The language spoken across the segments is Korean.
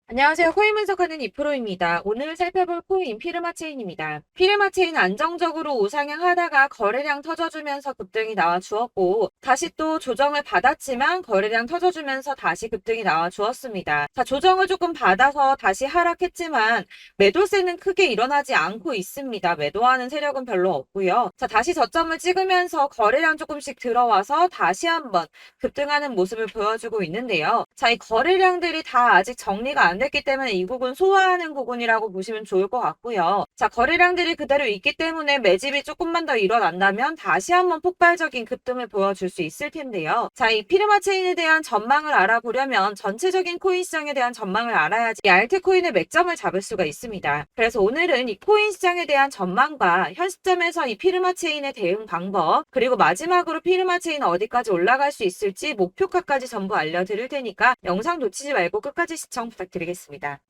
안녕하세요. 코인 분석하는 이프로입니다. 오늘 살펴볼 코인 피르마체인입니다. 피르마체인 안정적으로 우상향하다가 거래량 터져주면서 급등이 나와 주었고 다시 또 조정을 받았지만 거래량 터져주면서 다시 급등이 나와 주었습니다. 자, 조정을 조금 받아서 다시 하락했지만 매도세는 크게 일어나지 않고 있습니다. 매도하는 세력은 별로 없고요. 자, 다시 저점을 찍으면서 거래량 조금씩 들어와서 다시 한번 급등하는 모습을 보여주고 있는데요. 자, 이 거래량들이 다 아직 정리가 안 됐기 때문에 이 부분 소화하는 부분이라고 보시면 좋을 것 같고요. 자, 거래량들이 그대로 있기 때문에 매집이 조금만 더 일어난다면 다시 한번 폭발적인 급등을 보여줄 수 있을 텐데요. 자, 이 피르마 체인에 대한 전망을 알아보려면 전체적인 코인 시장에 대한 전망을 알아야지 이 알트코인의 맥점을 잡을 수가 있습니다. 그래서 오늘은 이 코인 시장에 대한 전망과 현 시점에서 이 피르마 체인의 대응 방법, 그리고 마지막으로 피르마 체인 어디까지 올라갈 수 있을지 목표가까지 전부 알려드릴 테니까 영상 놓치지 말고 끝까지 시청 부탁드리겠습니다.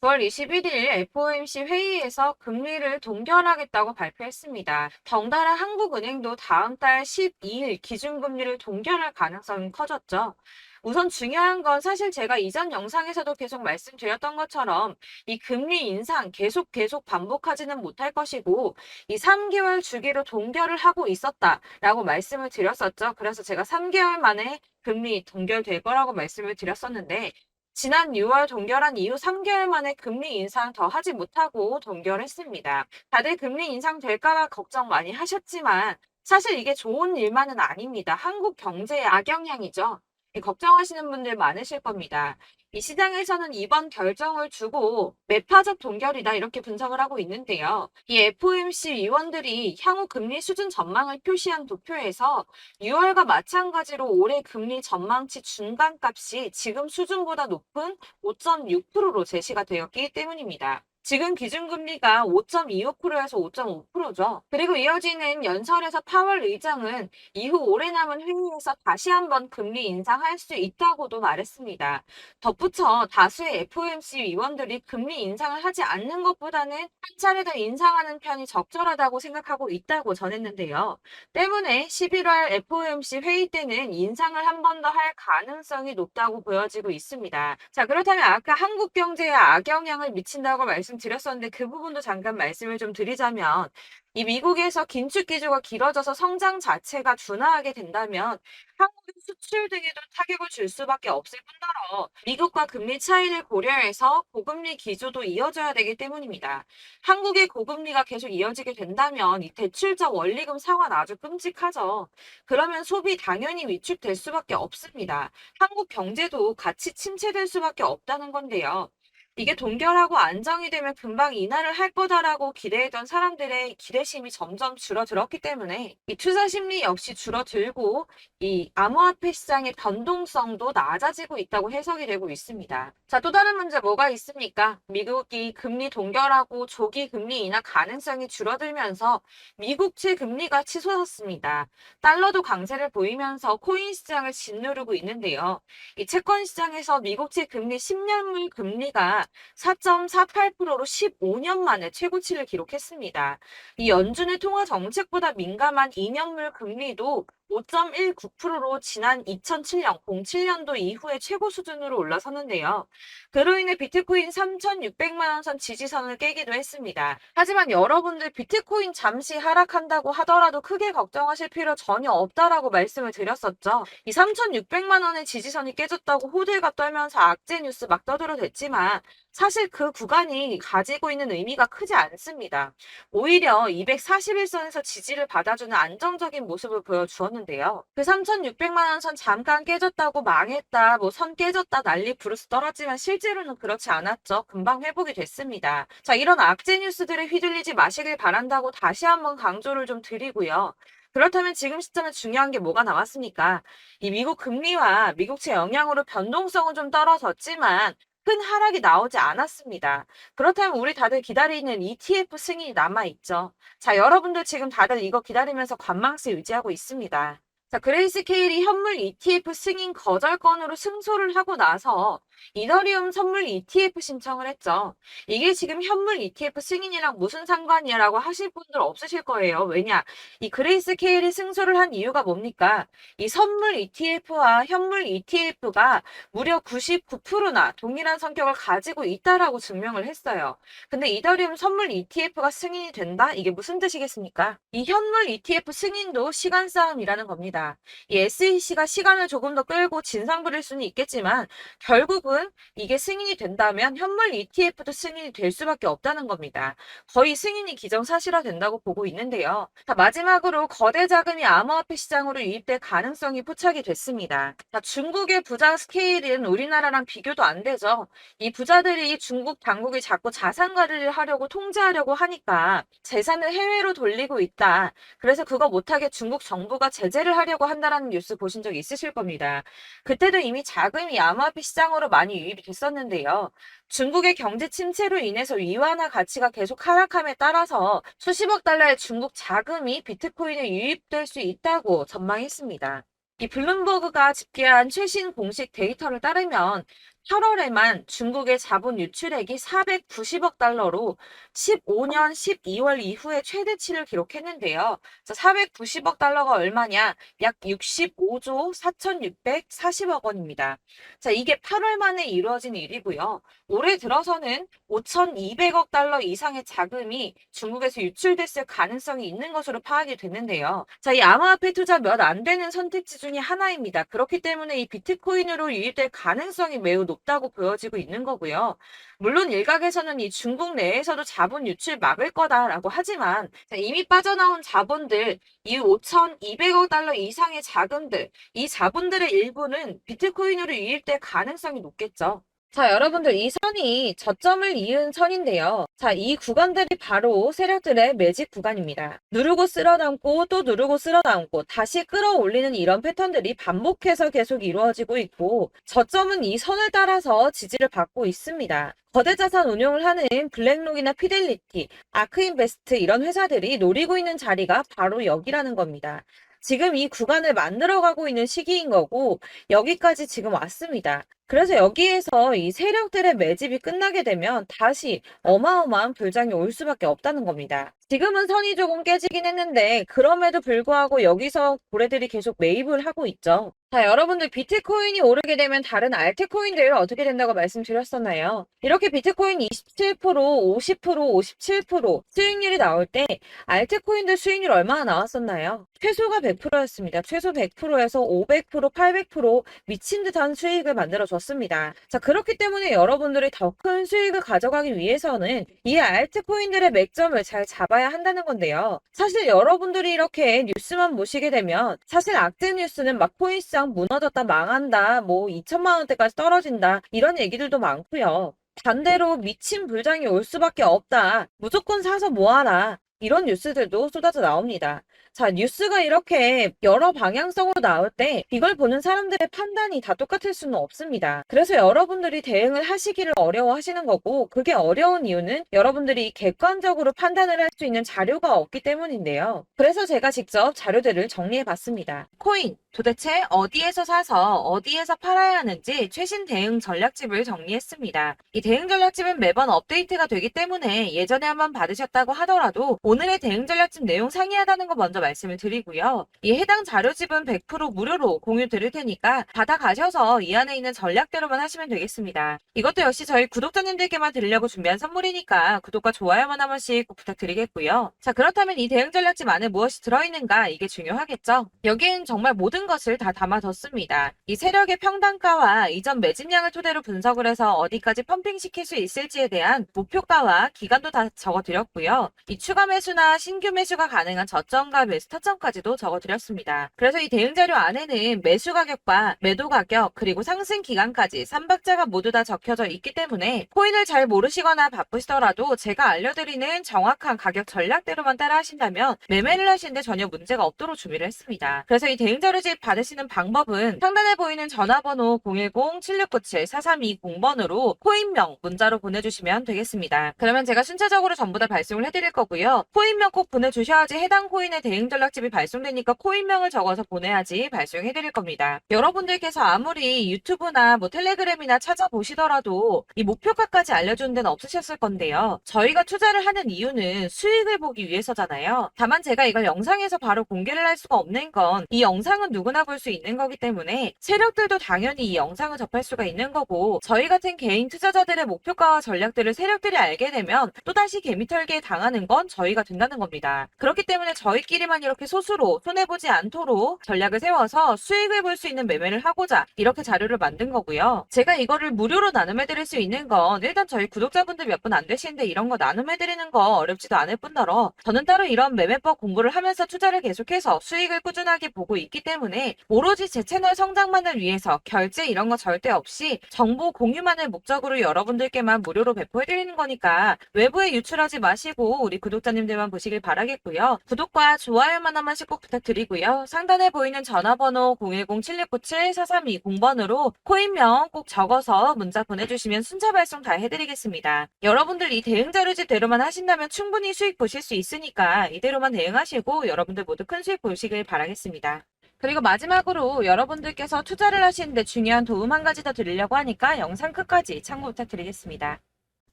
9월 21일 FOMC 회의에서 금리를 동결하겠다고 발표했습니다. 덩달아 한국은행도 다음 달 12일 기준금리를 동결할 가능성이 커졌죠. 우선 중요한 건 사실 제가 이전 영상에서도 계속 말씀드렸던 것처럼 이 금리 인상 계속 반복하지는 못할 것이고 이 3개월 주기로 동결을 하고 있었다라고 말씀을 드렸었죠. 그래서 제가 3개월 만에 금리 동결될 거라고 말씀을 드렸었는데 지난 6월 동결한 이후 3개월 만에 금리 인상 더 하지 못하고 동결했습니다. 다들 금리 인상 될까봐 걱정 많이 하셨지만 사실 이게 좋은 일만은 아닙니다. 한국 경제에 악영향이죠. 걱정하시는 분들 많으실 겁니다. 이 시장에서는 이번 결정을 두고 매파적 동결이다 이렇게 분석을 하고 있는데요. 이 FOMC 위원들이 향후 금리 수준 전망을 표시한 도표에서 6월과 마찬가지로 올해 금리 전망치 중간값이 지금 수준보다 높은 5.6%로 제시가 되었기 때문입니다. 지금 기준금리가 5.25%에서 5.5%죠. 그리고 이어지는 연설에서 파월 의장은 이후 오래 남은 회의에서 다시 한번 금리 인상할 수 있다고도 말했습니다. 덧붙여 다수의 FOMC 위원들이 금리 인상을 하지 않는 것보다는 한 차례 더 인상하는 편이 적절하다고 생각하고 있다고 전했는데요. 때문에 11월 FOMC 회의 때는 인상을 한 번 더 할 가능성이 높다고 보여지고 있습니다. 자, 그렇다면 아까 한국 경제에 악영향을 미친다고 말씀드렸었는데 그 부분도 잠깐 말씀을 좀 드리자면 이 미국에서 긴축 기조가 길어져서 성장 자체가 둔화하게 된다면 한국의 수출 등에도 타격을 줄 수밖에 없을 뿐더러 미국과 금리 차이를 고려해서 고금리 기조도 이어져야 되기 때문입니다. 한국의 고금리가 계속 이어지게 된다면 이 대출적 원리금 상환 아주 끔찍하죠. 그러면 소비 당연히 위축될 수밖에 없습니다. 한국 경제도 같이 침체될 수밖에 없다는 건데요. 이게 동결하고 안정이 되면 금방 인하를 할 거다라고 기대했던 사람들의 기대심이 점점 줄어들었기 때문에 이 투자 심리 역시 줄어들고 이 암호화폐 시장의 변동성도 낮아지고 있다고 해석이 되고 있습니다. 자, 또 다른 문제 뭐가 있습니까? 미국이 금리 동결하고 조기 금리 인하 가능성이 줄어들면서 미국채 금리가 치솟았습니다. 달러도 강세를 보이면서 코인 시장을 짓누르고 있는데요. 이 채권 시장에서 미국채 금리 10년물 금리가 4.48%로 15년 만에 최고치를 기록했습니다. 이 연준의 통화 정책보다 민감한 2년물 금리도 5.19%로 지난 2007년, 07년도 이후에 최고 수준으로 올라섰는데요. 그로 인해 비트코인 3,600만 원 선 지지선을 깨기도 했습니다. 하지만 여러분들 비트코인 잠시 하락한다고 하더라도 크게 걱정하실 필요 전혀 없다라고 말씀을 드렸었죠. 이 3,600만 원의 지지선이 깨졌다고 호들갑 떨면서 악재 뉴스 막 떠들어댔지만 사실 그 구간이 가지고 있는 의미가 크지 않습니다. 오히려 241선에서 지지를 받아주는 안정적인 모습을 보여주었는데요. 그 3,600만 원 선 잠깐 깨졌다고 망했다, 뭐 선 깨졌다 난리 부르스 떨었지만 실제로는 그렇지 않았죠. 금방 회복이 됐습니다. 자, 이런 악재 뉴스들에 휘둘리지 마시길 바란다고 다시 한번 강조를 좀 드리고요. 그렇다면 지금 시점에 중요한 게 뭐가 남았습니까? 이 미국 금리와 미국채 영향으로 변동성은 좀 떨어졌지만 큰 하락이 나오지 않았습니다. 그렇다면 우리 다들 기다리는 ETF 승인이 남아있죠. 자, 여러분들 지금 다들 이거 기다리면서 관망세 유지하고 있습니다. 자, 그레이스케일이 현물 ETF 승인 거절 건으로 승소를 하고 나서 이더리움 선물 ETF 신청을 했죠. 이게 지금 현물 ETF 승인이랑 무슨 상관이야라고 하실 분들 없으실 거예요. 왜냐? 이 그레이스케일이 승소를 한 이유가 뭡니까? 이 선물 ETF와 현물 ETF가 무려 99%나 동일한 성격을 가지고 있다라고 증명을 했어요. 근데 이더리움 선물 ETF가 승인이 된다? 이게 무슨 뜻이겠습니까? 이 현물 ETF 승인도 시간 싸움이라는 겁니다. 이 SEC가 시간을 조금 더 끌고 진상 부릴 수는 있겠지만 결국은 이게 승인이 된다면 현물 ETF도 승인이 될 수밖에 없다는 겁니다. 거의 승인이 기정사실화 된다고 보고 있는데요. 자, 마지막으로 거대 자금이 암호화폐 시장으로 유입될 가능성이 포착이 됐습니다. 자, 중국의 부자 스케일은 우리나라랑 비교도 안 되죠. 이 부자들이 중국 당국이 자꾸 자산 관리를 하려고 통제하려고 하니까 재산을 해외로 돌리고 있다. 그래서 그거 못하게 중국 정부가 제재를 하려고 한다라는 뉴스 보신 적 있으실 겁니다. 그때도 이미 자금이 암호화폐 시장으로 많이 유입이 됐었는데요. 중국의 경제 침체로 인해서 위안화 가치가 계속 하락함에 따라서 수십억 달러의 중국 자금이 비트코인에 유입될 수 있다고 전망했습니다. 이 블룸버그가 집계한 최신 공식 데이터를 따르면 8월에만 중국의 자본 유출액이 490억 달러로 15년 12월 이후에 최대치를 기록했는데요. 490억 달러가 얼마냐? 약 65조 4,640억 원입니다. 자, 이게 8월 만에 이루어진 일이고요. 올해 들어서는 5,200억 달러 이상의 자금이 중국에서 유출됐을 가능성이 있는 것으로 파악이 됐는데요. 자, 이 암호화폐 투자 몇 안 되는 선택지 중에 하나입니다. 그렇기 때문에 이 비트코인으로 유입될 가능성이 매우 높다고 보여지고 있는 거고요. 물론 일각에서는 이 중국 내에서도 자본 유출 막을 거다라고 하지만 이미 빠져나온 자본들, 이 5,200억 달러 이상의 자금들, 이 자본들의 일부는 비트코인으로 유입될 가능성이 높겠죠. 자, 여러분들 이 선이 저점을 이은 선인데요. 자, 이 구간들이 바로 세력들의 매집 구간입니다. 누르고 쓸어담고 또 누르고 쓸어담고 다시 끌어올리는 이런 패턴들이 반복해서 계속 이루어지고 있고 저점은 이 선을 따라서 지지를 받고 있습니다. 거대 자산 운용을 하는 블랙록이나 피델리티, 아크인베스트 이런 회사들이 노리고 있는 자리가 바로 여기라는 겁니다. 지금 이 구간을 만들어가고 있는 시기인 거고 여기까지 지금 왔습니다. 그래서 여기에서 이 세력들의 매집이 끝나게 되면 다시 어마어마한 불장이 올 수밖에 없다는 겁니다. 지금은 선이 조금 깨지긴 했는데 그럼에도 불구하고 여기서 고래들이 계속 매입을 하고 있죠. 자, 여러분들 비트코인이 오르게 되면 다른 알트코인들 어떻게 된다고 말씀드렸었나요? 이렇게 비트코인 27%, 50%, 57% 수익률이 나올 때 알트코인들 수익률 얼마나 나왔었나요? 최소가 100%였습니다. 최소 100%에서 500%, 800% 미친 듯한 수익을 만들어줬습니다. 자, 그렇기 때문에 여러분들이 더 큰 수익을 가져가기 위해서는 이 알트코인들의 맥점을 잘 잡아야 한다는 건데요. 사실 여러분들이 이렇게 뉴스만 보시게 되면 사실 악재 뉴스는 막 코인 시장 무너졌다, 망한다, 뭐 2천만 원대까지 떨어진다 이런 얘기들도 많고요. 반대로 미친 불장이 올 수밖에 없다. 무조건 사서 모아라. 이런 뉴스들도 쏟아져 나옵니다. 자, 뉴스가 이렇게 여러 방향성으로 나올 때 이걸 보는 사람들의 판단이 다 똑같을 수는 없습니다. 그래서 여러분들이 대응을 하시기를 어려워하시는 거고 그게 어려운 이유는 여러분들이 객관적으로 판단을 할 수 있는 자료가 없기 때문인데요. 그래서 제가 직접 자료들을 정리해 봤습니다. 코인 도대체 어디에서 사서 어디에서 팔아야 하는지 최신 대응 전략집을 정리했습니다. 이 대응 전략집은 매번 업데이트가 되기 때문에 예전에 한번 받으셨다고 하더라도 오늘의 대응 전략집 내용 상이하다는 거 먼저 말씀을 드리고요. 이 해당 자료집은 100% 무료로 공유 드릴 테니까 받아가셔서 이 안에 있는 전략대로만 하시면 되겠습니다. 이것도 역시 저희 구독자님들께만 드리려고 준비한 선물이니까 구독과 좋아요만 한 번씩 꼭 부탁드리겠고요. 자, 그렇다면 이 대응 전략집 안에 무엇이 들어있는가 이게 중요하겠죠? 여기엔 정말 모든 것을 다 담아뒀습니다. 이 세력의 평단가와 이전 매집량을 토대로 분석을 해서 어디까지 펌핑시킬 수 있을지에 대한 목표가와 기간도 다 적어드렸고요. 이 추가 매수나 신규 매수가 가능한 저점과 매수 타점까지도 적어드렸습니다. 그래서 이 대응 자료 안에는 매수 가격과 매도 가격 그리고 상승 기간까지 3박자가 모두 다 적혀져 있기 때문에 코인을 잘 모르시거나 바쁘시더라도 제가 알려드리는 정확한 가격 전략대로만 따라 하신다면 매매를 하시는데 전혀 문제가 없도록 준비를 했습니다. 그래서 이 대응 자료집 수익 받으시는 방법은 상단에 보이는 전화번호 010-7697-4320번으로 코인명 문자로 보내주시면 되겠습니다. 그러면 제가 순차적으로 전부 다 발송을 해드릴 거고요. 코인명 꼭 보내주셔야지 해당 코인의 대응 전략집이 발송되니까 코인명을 적어서 보내야지 발송해드릴 겁니다. 여러분들께서 아무리 유튜브나 뭐 텔레그램이나 찾아보시더라도 이 목표가까지 알려주는 데는 없으셨을 건데요. 저희가 투자를 하는 이유는 수익을 보기 위해서잖아요. 다만 제가 이걸 영상에서 바로 공개를 할 수가 없는 건 이 영상은 누구나 볼 수 있는 거기 때문에 세력들도 당연히 이 영상을 접할 수가 있는 거고, 저희 같은 개인 투자자들의 목표가와 전략들을 세력들이 알게 되면 또다시 개미털기에 당하는 건 저희가 된다는 겁니다. 그렇기 때문에 저희끼리만 이렇게 소수로 손해보지 않도록 전략을 세워서 수익을 볼 수 있는 매매를 하고자 이렇게 자료를 만든 거고요. 제가 이거를 무료로 나눔해드릴 수 있는 건 일단 저희 구독자분들 몇 분 안 되시는데 이런 거 나눔해드리는 거 어렵지도 않을 뿐더러 저는 따로 이런 매매법 공부를 하면서 투자를 계속해서 수익을 꾸준하게 보고 있기 때문에 오로지 제 채널 성장만을 위해서 결제 이런 거 절대 없이 정보 공유만을 목적으로 여러분들께만 무료로 배포해드리는 거니까 외부에 유출하지 마시고 우리 구독자님들만 보시길 바라겠고요. 구독과 좋아요만 한 번씩 꼭 부탁드리고요. 상단에 보이는 전화번호 010-7697-4320번으로 코인명 꼭 적어서 문자 보내주시면 순차 발송 다 해드리겠습니다. 여러분들 이 대응 자료집대로만 하신다면 충분히 수익 보실 수 있으니까 이대로만 대응하시고 여러분들 모두 큰 수익 보시길 바라겠습니다. 그리고 마지막으로 여러분들께서 투자를 하시는데 중요한 도움 한 가지 더 드리려고 하니까 영상 끝까지 참고 부탁드리겠습니다.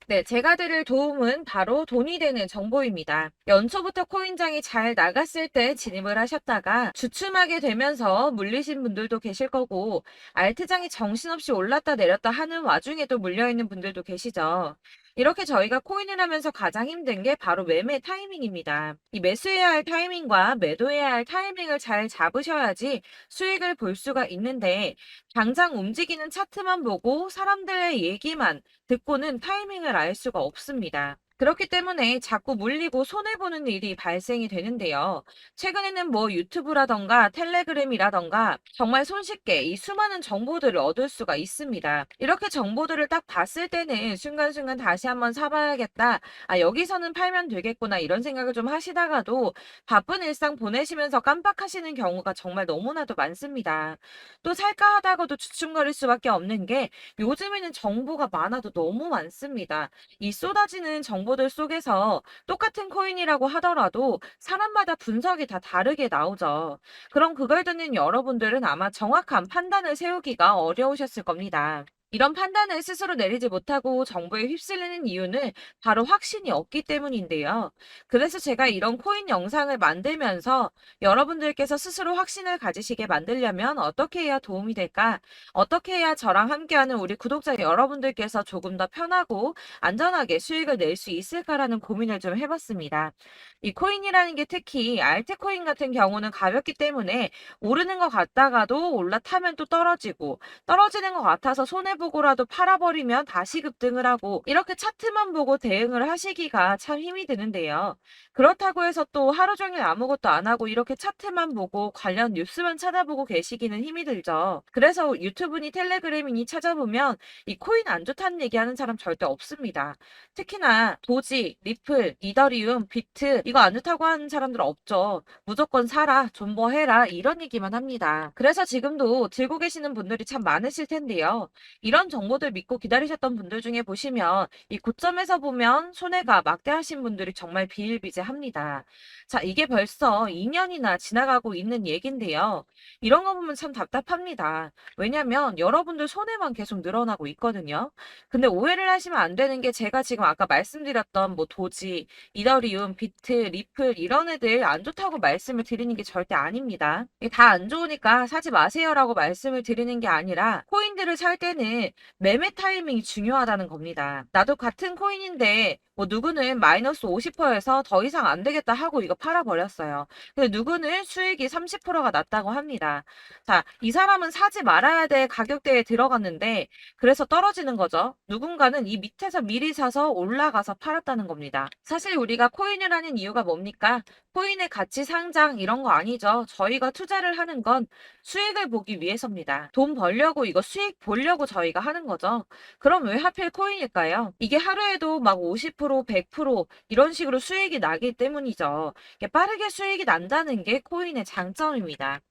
네, 제가 드릴 도움은 바로 돈이 되는 정보입니다. 연초부터 코인장이 잘 나갔을 때 진입을 하셨다가 주춤하게 되면서 물리신 분들도 계실 거고, 알트장이 정신없이 올랐다 내렸다 하는 와중에도 물려있는 분들도 계시죠. 이렇게 저희가 코인을 하면서 가장 힘든 게 바로 매매 타이밍입니다. 이 매수해야 할 타이밍과 매도해야 할 타이밍을 잘 잡으셔야지 수익을 볼 수가 있는데, 당장 움직이는 차트만 보고 사람들의 얘기만 듣고는 타이밍을 알 수가 없습니다. 그렇기 때문에 자꾸 물리고 손해보는 일이 발생이 되는데요. 최근에는 뭐 유튜브라던가 텔레그램이라던가 정말 손쉽게 이 수많은 정보들을 얻을 수가 있습니다. 이렇게 정보들을 딱 봤을 때는 순간순간 다시 한번 사봐야겠다. 아, 여기서는 팔면 되겠구나. 이런 생각을 좀 하시다가도 바쁜 일상 보내시면서 깜빡하시는 경우가 정말 너무나도 많습니다. 또 살까 하다가도 주춤거릴 수밖에 없는 게 요즘에는 정보가 많아도 너무 많습니다. 이 쏟아지는 정보들 속에서 똑같은 코인이라고 하더라도 사람마다 분석이 다 다르게 나오죠. 그럼 그걸 듣는 여러분들은 아마 정확한 판단을 세우기가 어려우셨을 겁니다. 이런 판단을 스스로 내리지 못하고 정보에 휩쓸리는 이유는 바로 확신이 없기 때문인데요. 그래서 제가 이런 코인 영상을 만들면서 여러분들께서 스스로 확신을 가지시게 만들려면 어떻게 해야 도움이 될까? 어떻게 해야 저랑 함께하는 우리 구독자 여러분들께서 조금 더 편하고 안전하게 수익을 낼 수 있을까라는 고민을 좀 해봤습니다. 이 코인이라는 게 특히 알트코인 같은 경우는 가볍기 때문에 오르는 것 같다가도 올라타면 또 떨어지고, 떨어지는 것 같아서 손해보고라도 팔아버리면 다시 급등을 하고, 이렇게 차트만 보고 대응을 하시기가 참 힘이 드는데요. 그렇다고 해서 또 하루 종일 아무것도 안 하고 이렇게 차트만 보고 관련 뉴스만 찾아보고 계시기는 힘이 들죠. 그래서 유튜브니 텔레그램이니 찾아보면 이 코인 안 좋다는 얘기하는 사람 절대 없습니다. 특히나 도지, 리플, 이더리움, 비트 이거 안 좋다고 하는 사람들 없죠. 무조건 사라, 존버해라 이런 얘기만 합니다. 그래서 지금도 들고 계시는 분들이 참 많으실 텐데요. 이런 정보들 믿고 기다리셨던 분들 중에 보시면 이 고점에서 보면 손해가 막대하신 분들이 정말 비일비재합니다. 자, 이게 벌써 2년이나 지나가고 있는 얘긴데요. 이런 거 보면 참 답답합니다. 왜냐면 여러분들 손해만 계속 늘어나고 있거든요. 근데 오해를 하시면 안 되는 게 제가 지금 아까 말씀드렸던 뭐 도지, 이더리움, 비트, 리플 이런 애들 안 좋다고 말씀을 드리는 게 절대 아닙니다. 다 안 좋으니까 사지 마세요라고 말씀을 드리는 게 아니라 코인들을 살 때는 매매 타이밍이 중요하다는 겁니다. 나도 같은 코인인데 뭐 누구는 마이너스 50%에서 더 이상 안 되겠다 하고 이거 팔아버렸어요. 근데 누구는 수익이 30%가 났다고 합니다. 자, 이 사람은 사지 말아야 될 가격대에 들어갔는데 그래서 떨어지는 거죠. 누군가는 이 밑에서 미리 사서 올라가서 팔았다는 겁니다. 사실 우리가 코인을 하는 이유가 뭡니까? 코인의 가치 상장 이런 거 아니죠. 저희가 투자를 하는 건 수익을 보기 위해서입니다. 돈 벌려고 이거 수익 보려고 저희가 하는 거죠. 그럼 왜 하필 코인일까요? 이게 하루에도 막 50%, 100% 이런 식으로 수익이 나기 때문이죠. 이게 빠르게 수익이 난다는 게 코인의 장점입니다.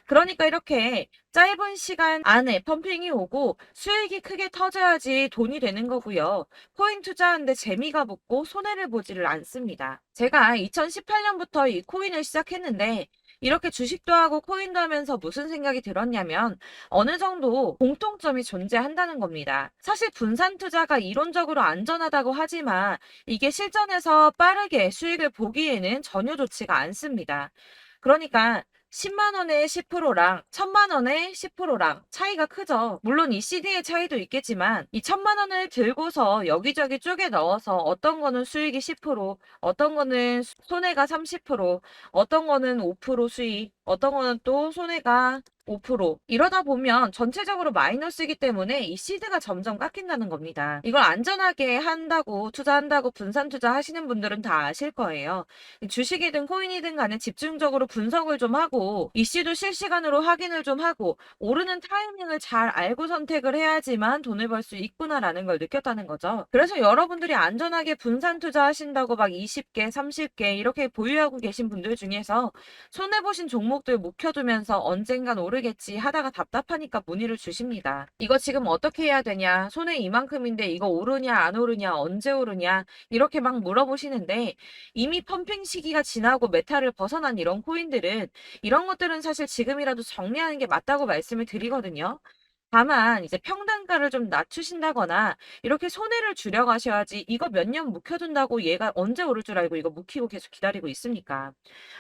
그러니까 이렇게 짧은 시간 안에 펌핑이 오고 수익이 크게 터져야지 돈이 되는 거고요. 코인 투자하는데 재미가 붙고 손해를 보지를 않습니다. 제가 2018년부터 이 코인을 시작했는데 이렇게 주식도 하고 코인도 하면서 무슨 생각이 들었냐면 어느 정도 공통점이 존재한다는 겁니다. 사실 분산 투자가 이론적으로 안전하다고 하지만 이게 실전에서 빠르게 수익을 보기에는 전혀 좋지가 않습니다. 그러니까 10만 원에 10%랑 1000만 원에 10%랑 차이가 크죠. 물론 이 CD의 차이도 있겠지만 이 1000만 원을 들고서 여기저기 쪼개 넣어서 어떤 거는 수익이 10%, 어떤 거는 손해가 30%, 어떤 거는 5% 수익, 어떤 거는 또 손해가 5%. 이러다 보면 전체적으로 마이너스이기 때문에 이 시드가 점점 깎인다는 겁니다. 이걸 안전하게 한다고 투자한다고 분산 투자하시는 분들은 다 아실 거예요. 주식이든 코인이든 간에 집중적으로 분석을 좀 하고 이슈도 실시간으로 확인을 좀 하고 오르는 타이밍을 잘 알고 선택을 해야지만 돈을 벌 수 있구나라는 걸 느꼈다는 거죠. 그래서 여러분들이 안전하게 분산 투자하신다고 막 20개, 30개 이렇게 보유하고 계신 분들 중에서 손해보신 종목들 묵혀두면서 언젠간 오르겠지 하다가 답답하니까 문의를 주십니다. 이거 지금 어떻게 해야 되냐? 손해 이만큼인데 이거 오르냐 안 오르냐 언제 오르냐 이렇게 막 물어보시는데 이미 펌핑 시기가 지나고 메타를 벗어난 이런 코인들은 이런 것들은 사실 지금이라도 정리하는 게 맞다고 말씀을 드리거든요. 다만 이제 평단가를 좀 낮추신다거나 이렇게 손해를 줄여가셔야지 이거 몇 년 묵혀둔다고 얘가 언제 오를 줄 알고 이거 묵히고 계속 기다리고 있습니까?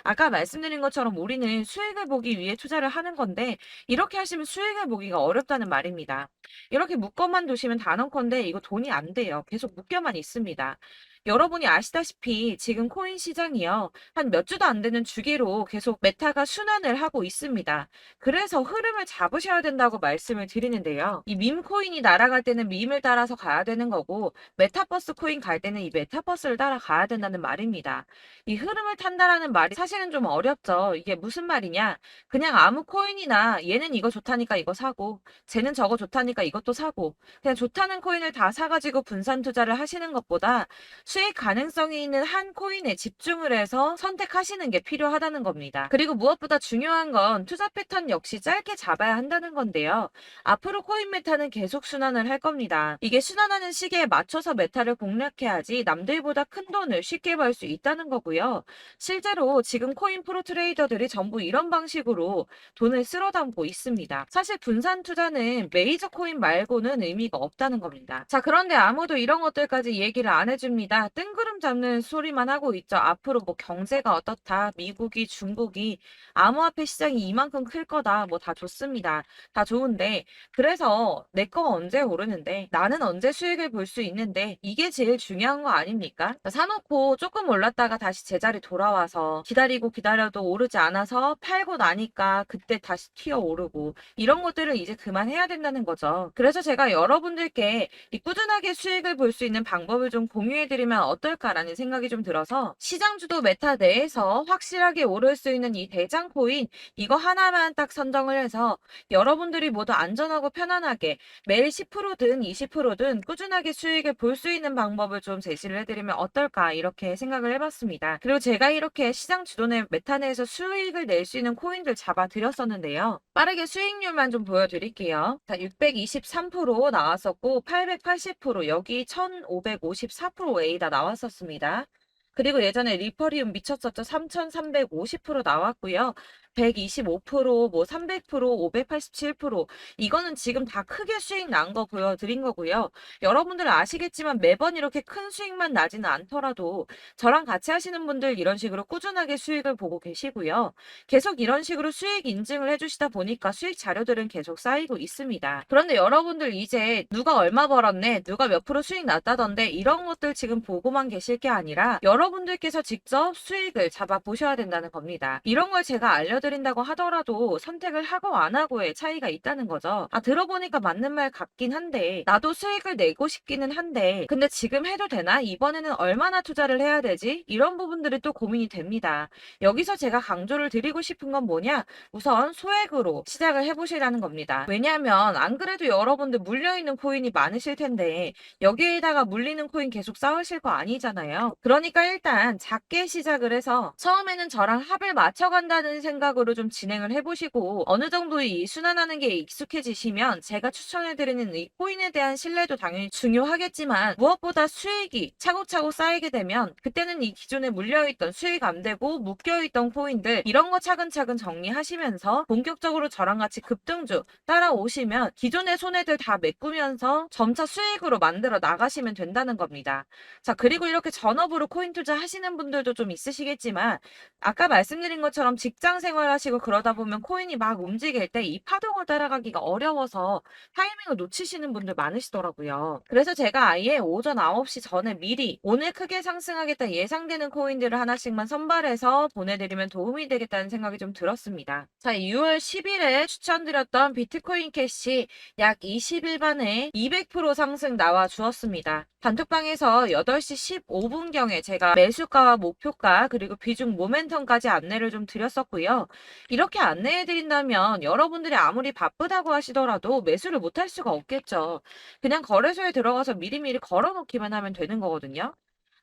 아까 말씀드린 것처럼 우리는 수익을 보기 위해 투자를 하는 건데 이렇게 하시면 수익을 보기가 어렵다는 말입니다. 이렇게 묶어만 두시면 단언컨대 이거 돈이 안 돼요. 계속 묶여만 있습니다. 여러분이 아시다시피 지금 코인 시장이요. 한 몇 주도 안 되는 주기로 계속 메타가 순환을 하고 있습니다. 그래서 흐름을 잡으셔야 된다고 말씀을 드리는데요. 이 밈 코인이 날아갈 때는 밈을 따라서 가야 되는 거고 메타버스 코인 갈 때는 이 메타버스를 따라가야 된다는 말입니다. 이 흐름을 탄다라는 말이 사실은 좀 어렵죠. 이게 무슨 말이냐? 그냥 아무 코인이나 얘는 이거 좋다니까 이거 사고 쟤는 저거 좋다니까 이것도 사고 그냥 좋다는 코인을 다 사가지고 분산 투자를 하시는 것보다 수익 가능성이 있는 한 코인에 집중을 해서 선택하시는 게 필요하다는 겁니다. 그리고 무엇보다 중요한 건 투자 패턴 역시 짧게 잡아야 한다는 건데요. 앞으로 코인 메타는 계속 순환을 할 겁니다. 이게 순환하는 시기에 맞춰서 메타를 공략해야지 남들보다 큰 돈을 쉽게 벌 수 있다는 거고요. 실제로 지금 코인 프로 트레이더들이 전부 이런 방식으로 돈을 쓸어 담고 있습니다. 사실 분산 투자는 메이저 코인 말고는 의미가 없다는 겁니다. 자, 그런데 아무도 이런 것들까지 얘기를 안 해줍니다. 뜬구름 잡는 소리만 하고 있죠. 앞으로 뭐 경제가 어떻다, 미국이, 중국이, 암호화폐 시장이 이만큼 클 거다, 뭐 다 좋습니다. 다 좋은데, 그래서 내 거 언제 오르는데, 나는 언제 수익을 볼 수 있는데, 이게 제일 중요한 거 아닙니까? 사놓고 조금 올랐다가 다시 제자리 돌아와서 기다리고 기다려도 오르지 않아서 팔고 나니까 그때 다시 튀어 오르고, 이런 것들을 이제 그만해야 된다는 거죠. 그래서 제가 여러분들께 이 꾸준하게 수익을 볼 수 있는 방법을 좀 공유해드리면 어떨까라는 생각이 좀 들어서 시장 주도 메타 내에서 확실하게 오를 수 있는 이 대장 코인 이거 하나만 딱 선정을 해서 여러분들이 모두 안전하고 편안하게 매일 10%든 20%든 꾸준하게 수익을 볼 수 있는 방법을 좀 제시를 해드리면 어떨까 이렇게 생각을 해봤습니다. 그리고 제가 이렇게 시장 주도내 메타 내에서 수익을 낼 수 있는 코인들 잡아드렸었는데요. 빠르게 수익률만 좀 보여드릴게요. 자, 623% 나왔었고 880% 여기 1554% A 다 나왔었습니다. 그리고 예전에 리퍼리움 미쳤었죠. 3350% 나왔고요. 125%, 뭐 300%, 587% 이거는 지금 다 크게 수익 난 거 보여드린 거고요. 여러분들 아시겠지만 매번 이렇게 큰 수익만 나지는 않더라도 저랑 같이 하시는 분들 이런 식으로 꾸준하게 수익을 보고 계시고요. 계속 이런 식으로 수익 인증을 해주시다 보니까 수익 자료들은 계속 쌓이고 있습니다. 그런데 여러분들 이제 누가 얼마 벌었네, 누가 몇 프로 수익 났다던데 이런 것들 지금 보고만 계실 게 아니라 여러분들께서 직접 수익을 잡아 보셔야 된다는 겁니다. 이런 걸 제가 알려드린다고 하더라도 선택을 하고 안 하고의 차이가 있다는 거죠. 아, 들어보니까 맞는 말 같긴 한데 나도 수익을 내고 싶기는 한데 근데 지금 해도 되나? 이번에는 얼마나 투자를 해야 되지? 이런 부분들이 또 고민이 됩니다. 여기서 제가 강조를 드리고 싶은 건 뭐냐? 우선 소액으로 시작을 해보시라는 겁니다. 왜냐하면 안 그래도 여러분들 물려있는 코인이 많으실 텐데 여기에다가 물리는 코인 계속 쌓으실 거 아니잖아요. 그러니까 일단 작게 시작을 해서 처음에는 저랑 합을 맞춰간다는 생각으로 마지막으로 좀 진행을 해보시고 어느 정도 이 순환하는 게 익숙해지시면 제가 추천해드리는 이 코인에 대한 신뢰도 당연히 중요하겠지만 무엇보다 수익이 차곡차곡 쌓이게 되면 그때는 이 기존에 물려있던 수익 안 되고 묶여있던 코인들 이런 거 차근차근 정리하시면서 본격적으로 저랑 같이 급등주 따라오시면 기존의 손해들 다 메꾸면서 점차 수익으로 만들어 나가시면 된다는 겁니다. 자, 그리고 이렇게 전업으로 코인 투자 하시는 분들도 좀 있으시겠지만 아까 말씀드린 것처럼 직장 생활하시고 그러다 보면 코인이 막 움직일 때 이 파동을 따라가기가 어려워서 타이밍을 놓치시는 분들 많으시더라고요. 그래서 제가 아예 오전 9시 전에 미리 오늘 크게 상승하겠다 예상되는 코인들을 하나씩만 선발해서 보내드리면 도움이 되겠다는 생각이 좀 들었습니다. 자, 6월 10일에 추천드렸던 비트코인 캐시 약 20일 만에 200% 상승 나와 주었습니다. 단톡방에서 8시 15분경에 제가 매수가와 목표가 그리고 비중 모멘텀까지 안내를 좀 드렸었고요. 이렇게 안내해드린다면 여러분들이 아무리 바쁘다고 하시더라도 매수를 못할 수가 없겠죠. 그냥 거래소에 들어가서 미리미리 걸어놓기만 하면 되는 거거든요.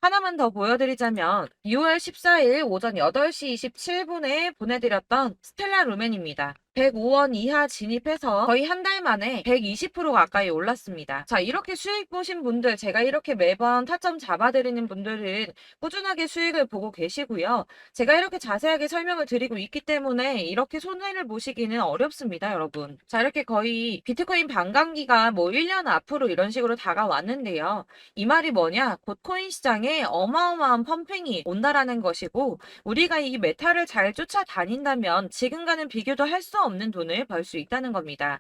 하나만 더 보여드리자면 6월 14일 오전 8시 27분에 보내드렸던 스텔라 루멘입니다. 105원 이하 진입해서 거의 한 달 만에 120% 가까이 올랐습니다. 자, 이렇게 수익 보신 분들, 제가 이렇게 매번 타점 잡아드리는 분들은 꾸준하게 수익을 보고 계시고요. 제가 이렇게 자세하게 설명을 드리고 있기 때문에 이렇게 손해를 보시기는 어렵습니다, 여러분. 자, 이렇게 거의 비트코인 반감기가 뭐 1년 앞으로 이런 식으로 다가왔는데요. 이 말이 뭐냐? 곧 코인 시장에 어마어마한 펌핑이 온다라는 것이고 우리가 이 메타를 잘 쫓아다닌다면 지금과는 비교도 할 수 없는 돈을 벌 수 있다는 겁니다.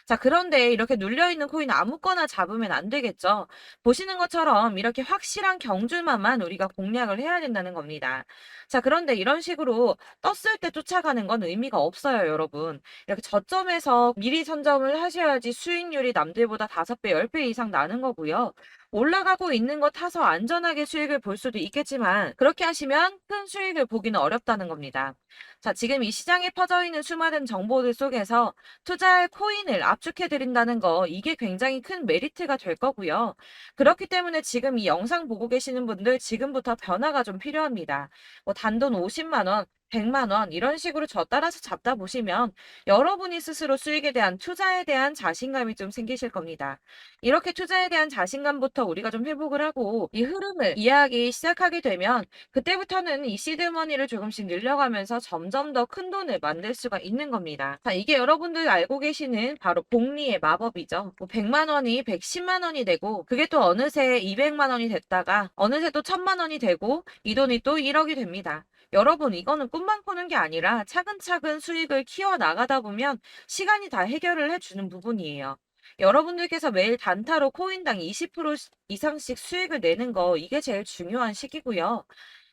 자, 그런데 이렇게 눌려있는 코인 아무거나 잡으면 안 되겠죠. 보시는 것처럼 이렇게 확실한 경주만만 우리가 공략을 해야 된다는 겁니다. 자, 그런데 이런 식으로 떴을 때 쫓아가는 건 의미가 없어요, 여러분. 이렇게 저점에서 미리 선점을 하셔야지 수익률이 남들보다 5배, 10배 이상 나는 거고요. 올라가고 있는 거 타서 안전하게 수익을 볼 수도 있겠지만 그렇게 하시면 큰 수익을 보기는 어렵다는 겁니다. 자, 지금 이 시장에 퍼져 있는 수많은 정보들 속에서 투자할 코인을 압축해 드린다는 거 이게 굉장히 큰 메리트가 될 거고요. 그렇기 때문에 지금 이 영상 보고 계시는 분들 지금부터 변화가 좀 필요합니다. 뭐 단돈 50만 원, 100만 원 이런 식으로 저 따라서 잡다 보시면 여러분이 스스로 수익에 대한 투자에 대한 자신감이 좀 생기실 겁니다. 이렇게 투자에 대한 자신감부터 우리가 좀 회복을 하고 이 흐름을 이해하기 시작하게 되면 그때부터는 이 시드머니를 조금씩 늘려가면서 점점 더 큰 돈을 만들 수가 있는 겁니다. 자, 이게 여러분들 알고 계시는 바로 복리의 마법이죠. 뭐 100만 원이 110만 원이 되고 그게 또 어느새 200만 원이 됐다가 어느새 또 1000만 원이 되고 이 돈이 또 1억이 됩니다. 여러분, 이거는 꿈만 꾸는 게 아니라 차근차근 수익을 키워 나가다 보면 시간이 다 해결을 해주는 부분이에요. 여러분들께서 매일 단타로 코인당 20% 이상씩 수익을 내는 거 이게 제일 중요한 시기고요.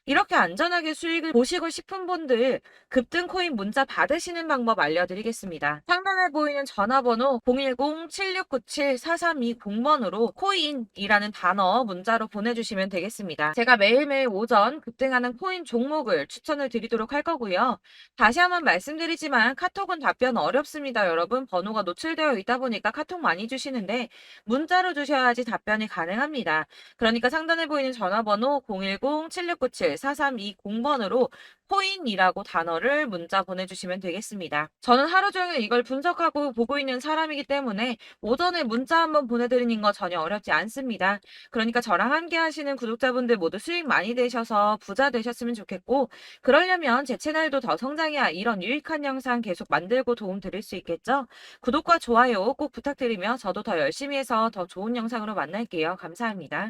이렇게 안전하게 수익을 보시고 싶은 분들 급등 코인 문자 받으시는 방법 알려드리겠습니다. 상단에 보이는 전화번호 010-7697-4320번으로 코인이라는 단어 문자로 보내주시면 되겠습니다. 제가 매일매일 오전 급등하는 코인 종목을 추천을 드리도록 할 거고요. 다시 한번 말씀드리지만 카톡은 답변 어렵습니다. 여러분, 번호가 노출되어 있다 보니까 카톡 많이 주시는데 문자로 주셔야지 답변이 가능합니다. 그러니까 상단에 보이는 전화번호 010-7697 4320번으로 코인이라고 단어를 문자 보내주시면 되겠습니다. 저는 하루 종일 이걸 분석하고 보고 있는 사람이기 때문에 오전에 문자 한번 보내드리는 거 전혀 어렵지 않습니다. 그러니까 저랑 함께 하시는 구독자분들 모두 수익 많이 되셔서 부자 되셨으면 좋겠고 그러려면 제 채널도 더 성장해야 이런 유익한 영상 계속 만들고 도움 드릴 수 있겠죠? 구독과 좋아요 꼭 부탁드리며 저도 더 열심히 해서 더 좋은 영상으로 만날게요. 감사합니다.